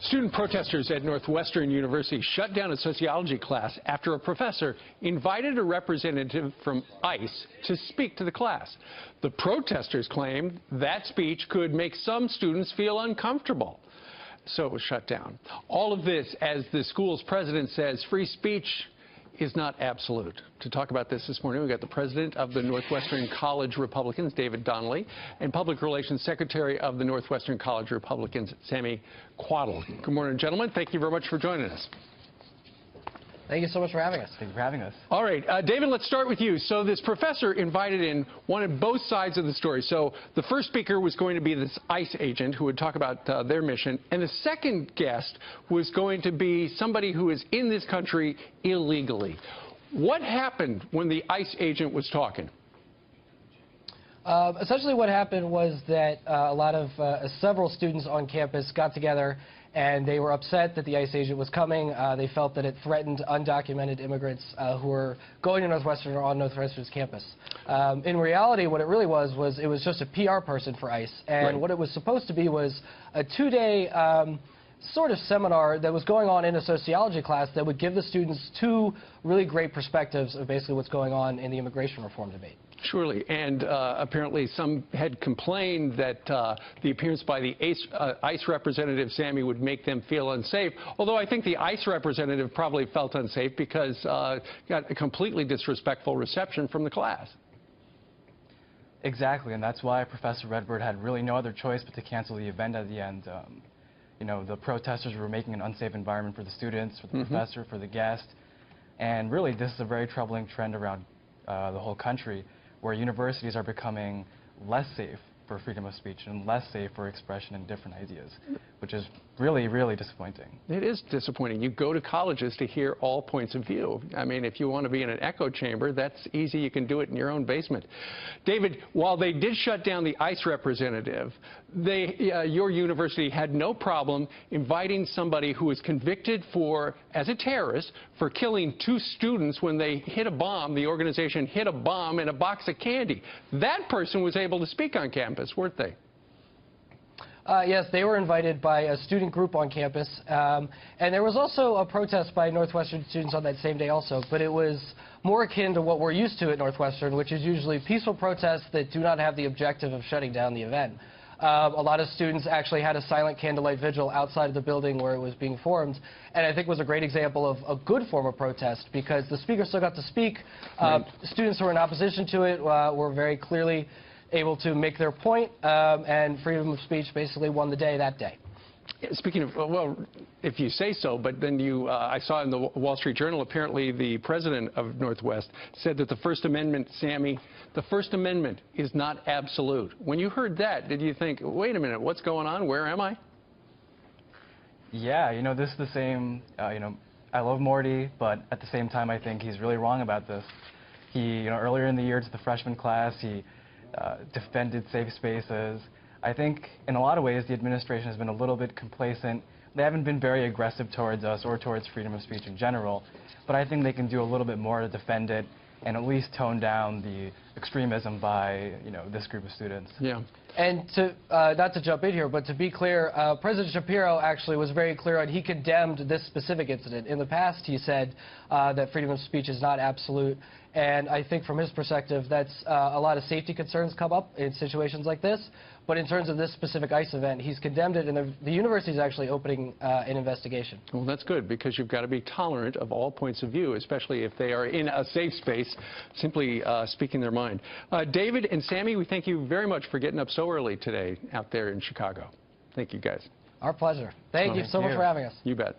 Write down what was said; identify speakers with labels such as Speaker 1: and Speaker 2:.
Speaker 1: Student protesters at Northwestern University shut down a sociology class after a professor invited a representative from ICE to speak to the class. The protesters claimed that speech could make some students feel uncomfortable, so it was shut down. All of this as the school's president says free speech is not absolute. To talk about this morning, we've got the president of the Northwestern College Republicans, David Donnelly, and Public Relations Secretary of the Northwestern College Republicans, Sammy Quattle. Good morning, gentlemen. Thank you very much for joining us.
Speaker 2: Thank you so much for having us.
Speaker 3: Thank you for having us.
Speaker 1: All right, David, let's start with you. So this professor invited in wanted both sides of the story. So the first speaker was going to be this ICE agent who would talk about their mission, and the second guest was going to be somebody who is in this country illegally. What happened when the ICE agent was talking?
Speaker 2: Essentially what happened was that several students on campus got together and they were upset that the ICE agent was coming. They felt that it threatened undocumented immigrants who were going to Northwestern or on Northwestern's campus. In reality, what it really was it was just a PR person for ICE. And
Speaker 1: right.
Speaker 2: What it was supposed to be was a two-day sort of seminar that was going on in a sociology class that would give the students two really great perspectives of basically what's going on in the immigration reform debate.
Speaker 1: Surely, and apparently some had complained that the appearance by the ICE representative, Sammy, would make them feel unsafe, although I think the ICE representative probably felt unsafe because got a completely disrespectful reception from the class.
Speaker 3: Exactly, and that's why Professor Redbird had really no other choice but to cancel the event at the end. You know, the protesters were making an unsafe environment for the students, for the professor, for the guest, and really this is a very troubling trend around the whole country, where universities are becoming less safe for freedom of speech and less safe for expression and different ideas, which is really, really disappointing.
Speaker 1: It is disappointing. You go to colleges to hear all points of view. I mean, if you want to be in an echo chamber, that's easy. You can do it in your own basement. David, while they did shut down the ICE representative, your university had no problem inviting somebody who was convicted as a terrorist for killing two students when they hit a bomb. The organization hit a bomb in a box of candy. That person was able to speak on campus, weren't they?
Speaker 2: Yes, they were invited by a student group on campus, and there was also a protest by Northwestern students on that same day also, but it was more akin to what we're used to at Northwestern, which is usually peaceful protests that do not have the objective of shutting down the event. A lot of students actually had a silent candlelight vigil outside of the building where it was being formed, and I think was a great example of a good form of protest because the speaker still got to speak.
Speaker 1: Right.
Speaker 2: Students who were in opposition to it were very clearly able to make their point, and freedom of speech basically won the day that day.
Speaker 1: Speaking of, well, if you say so, but then I saw in the Wall Street Journal, apparently the president of Northwest said that the First Amendment, Sammy, the First Amendment is not absolute. When you heard that, did you think, wait a minute, what's going on? Where am I?
Speaker 3: Yeah, you know, this is the same, you know, I love Morty, but at the same time, I think he's really wrong about this. You know, earlier in the year to the freshman class, he defended safe spaces. I think in a lot of ways the administration has been a little bit complacent. They haven't been very aggressive towards us or towards freedom of speech in general, but I think they can do a little bit more to defend it and at least tone down the extremism by, you know, this group of students.
Speaker 1: Yeah.
Speaker 2: And not to jump in here, but to be clear, President Shapiro actually was very clear on he condemned this specific incident. In the past, he said that freedom of speech is not absolute, and I think from his perspective, that's a lot of safety concerns come up in situations like this. But in terms of this specific ICE event, he's condemned it, and the university is actually opening an investigation.
Speaker 1: Well, that's good, because you've got to be tolerant of all points of view, especially if they are in a safe space, simply speaking their mind. David and Sammy, we thank you very much for getting up so early today out there in Chicago. Thank you, guys.
Speaker 2: Our pleasure. Thank you so much for having us.
Speaker 1: You bet.